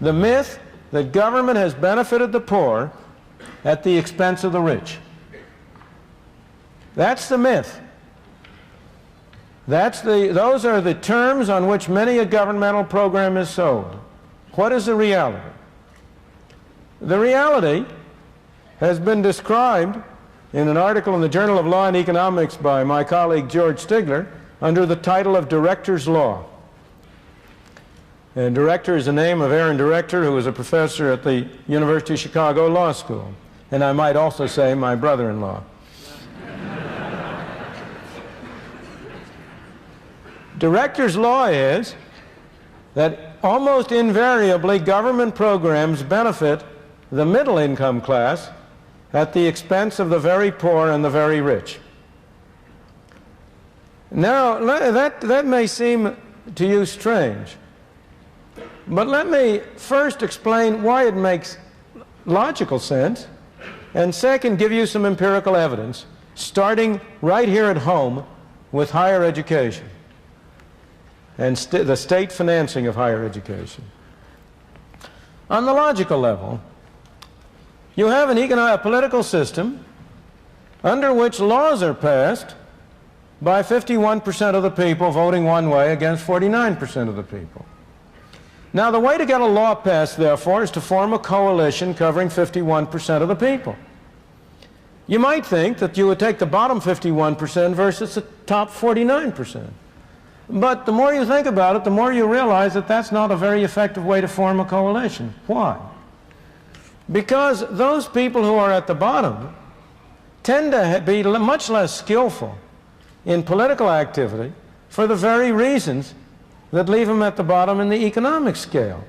the myth that government has benefited the poor at the expense of the rich. That's the myth. Those are the terms on which many a governmental program is sold. What is the reality? The reality has been described in an article in the Journal of Law and Economics by my colleague George Stigler under the title of Director's Law. And Director is the name of Aaron Director, who was a professor at the University of Chicago Law School. And I might also say my brother-in-law. Director's law is that almost invariably government programs benefit the middle income class at the expense of the very poor and the very rich. Now, that may seem to you strange, but let me first explain why it makes logical sense, and second, give you some empirical evidence, starting right here at home with higher education and the state financing of higher education. On the logical level, you have a political system under which laws are passed by 51% of the people voting one way against 49% of the people. Now, the way to get a law passed, therefore, is to form a coalition covering 51% of the people. You might think that you would take the bottom 51% versus the top 49%. But the more you think about it, the more you realize that that's not a very effective way to form a coalition. Why? Because those people who are at the bottom tend to be much less skillful in political activity for the very reasons that leave them at the bottom in the economic scale.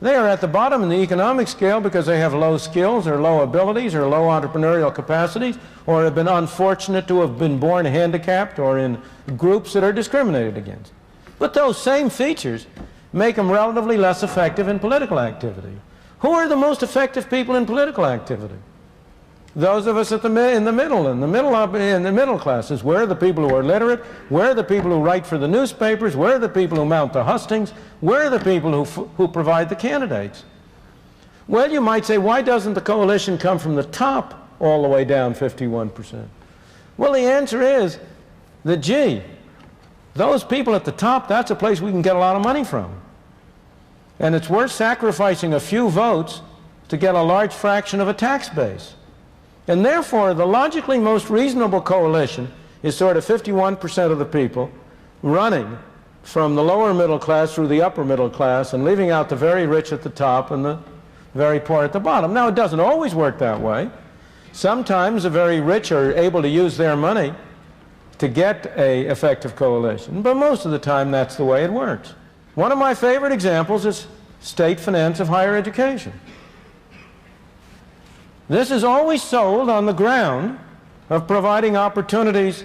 They are at the bottom in the economic scale because they have low skills or low abilities or low entrepreneurial capacities, or have been unfortunate to have been born handicapped or in groups that are discriminated against. But those same features make them relatively less effective in political activity. Who are the most effective people in political activity? Those of us in the middle classes. Where are the people who are literate? Where are the people who write for the newspapers? Where are the people who mount the hustings? Where are the people who provide the candidates? Well, you might say, why doesn't the coalition come from the top all the way down 51%? Well, the answer is that, gee, those people at the top, that's a place we can get a lot of money from. And it's worth sacrificing a few votes to get a large fraction of a tax base. And therefore, the logically most reasonable coalition is sort of 51% of the people running from the lower middle class through the upper middle class and leaving out the very rich at the top and the very poor at the bottom. Now, it doesn't always work that way. Sometimes the very rich are able to use their money to get an effective coalition, but most of the time that's the way it works. One of my favorite examples is state finance of higher education. This is always sold on the ground of providing opportunities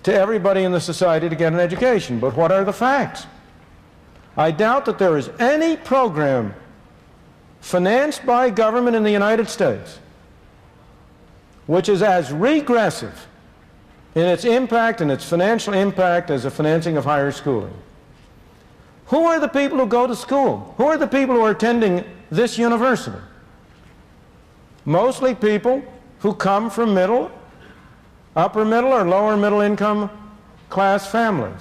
to everybody in the society to get an education. But what are the facts? I doubt that there is any program financed by government in the United States which is as regressive in its impact and its financial impact as the financing of higher schooling. Who are the people who go to school? Who are the people who are attending this university? Mostly people who come from middle, upper middle, or lower middle income class families.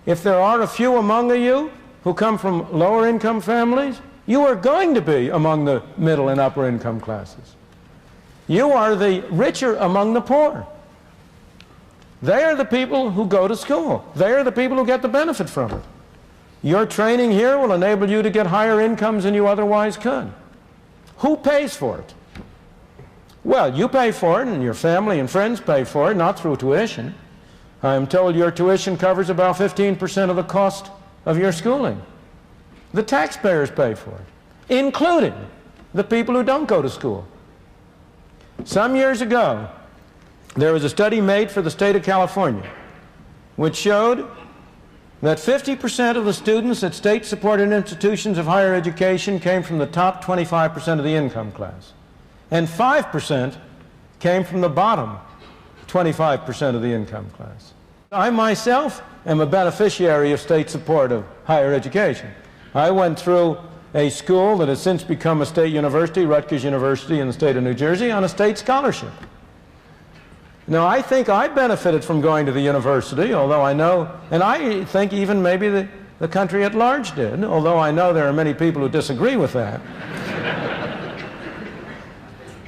If there are a few among you who come from lower income families, you are going to be among the middle and upper income classes. You are the richer among the poor. They are the people who go to school. They are the people who get the benefit from it. Your training here will enable you to get higher incomes than you otherwise could. Who pays for it? Well, you pay for it, and your family and friends pay for it, not through tuition. I'm told your tuition covers about 15% of the cost of your schooling. The taxpayers pay for it, including the people who don't go to school. Some years ago, there was a study made for the state of California which showed that 50% of the students at state-supported institutions of higher education came from the top 25% of the income class, and 5% came from the bottom 25% of the income class. I myself am a beneficiary of state support of higher education. I went through a school that has since become a state university, Rutgers University in the state of New Jersey, on a state scholarship. Now, I think I benefited from going to the university, although I know, and I think even maybe the country at large did, although I know there are many people who disagree with that.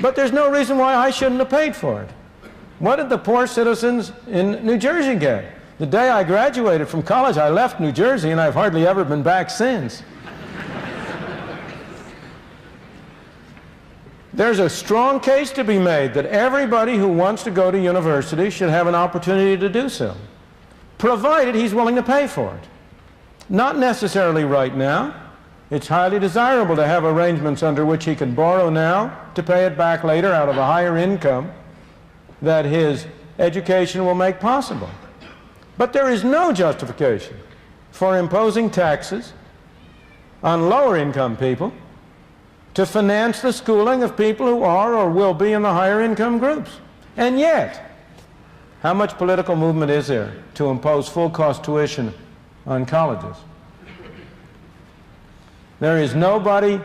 But there's no reason why I shouldn't have paid for it. What did the poor citizens in New Jersey get? The day I graduated from college, I left New Jersey, and I've hardly ever been back since. There's a strong case to be made that everybody who wants to go to university should have an opportunity to do so, provided he's willing to pay for it. Not necessarily right now. It's highly desirable to have arrangements under which he can borrow now to pay it back later out of a higher income that his education will make possible. But there is no justification for imposing taxes on lower income people to finance the schooling of people who are or will be in the higher income groups. And yet, how much political movement is there to impose full cost tuition on colleges? There is nobody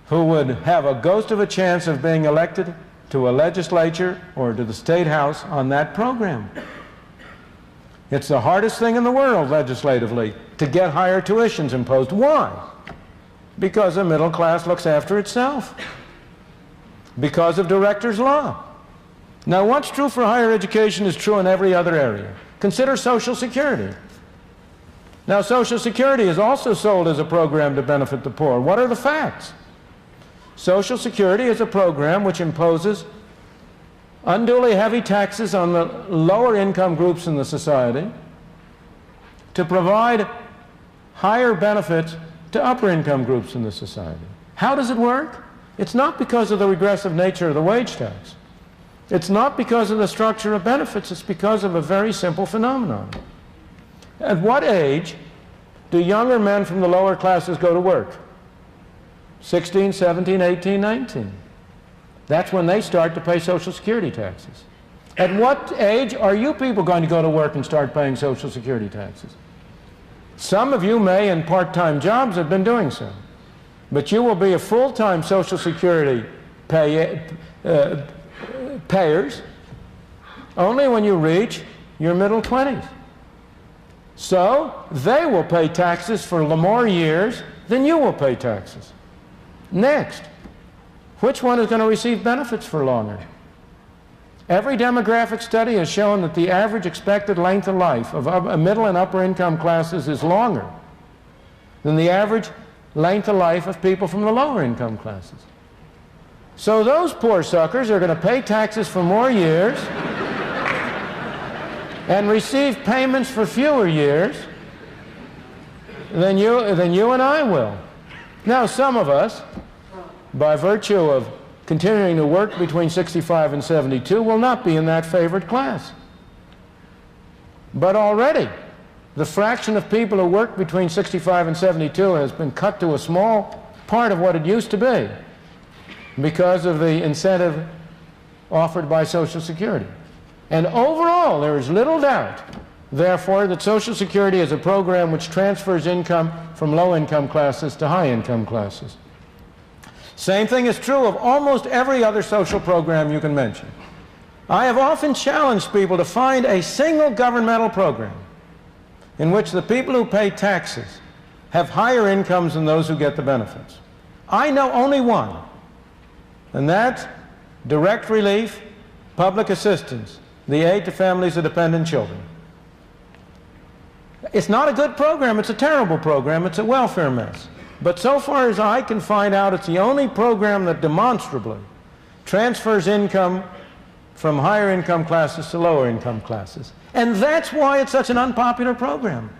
who would have a ghost of a chance of being elected to a legislature or to the state house on that program. It's the hardest thing in the world legislatively to get higher tuitions imposed. Why? Because the middle class looks after itself. Because of director's law. Now, what's true for higher education is true in every other area. Consider Social Security. Now, Social Security is also sold as a program to benefit the poor. What are the facts? Social Security is a program which imposes unduly heavy taxes on the lower income groups in the society to provide higher benefits to upper income groups in the society. How does it work? It's not because of the regressive nature of the wage tax. It's not because of the structure of benefits. It's because of a very simple phenomenon. At what age do younger men from the lower classes go to work? 16, 17, 18, 19. That's when they start to pay Social Security taxes. At what age are you people going to go to work and start paying Social Security taxes? Some of you may, in part-time jobs, have been doing so. But you will be a full-time Social Security payers only when you reach your middle 20s. So they will pay taxes for more years than you will pay taxes. Next, which one is going to receive benefits for longer? Every demographic study has shown that the average expected length of life of middle and upper income classes is longer than the average length of life of people from the lower income classes. So those poor suckers are going to pay taxes for more years and receive payments for fewer years than you and I will. Now, some of us, by virtue of continuing to work between 65 and 72, will not be in that favored class. But already, the fraction of people who work between 65 and 72 has been cut to a small part of what it used to be because of the incentive offered by Social Security. And overall, there is little doubt, therefore, that Social Security is a program which transfers income from low-income classes to high-income classes. Same thing is true of almost every other social program you can mention. I have often challenged people to find a single governmental program in which the people who pay taxes have higher incomes than those who get the benefits. I know only one, and that's direct relief, public assistance, the aid to families of dependent children. It's not a good program, it's a terrible program, it's a welfare mess. But so far as I can find out, it's the only program that demonstrably transfers income from higher income classes to lower income classes. And that's why it's such an unpopular program.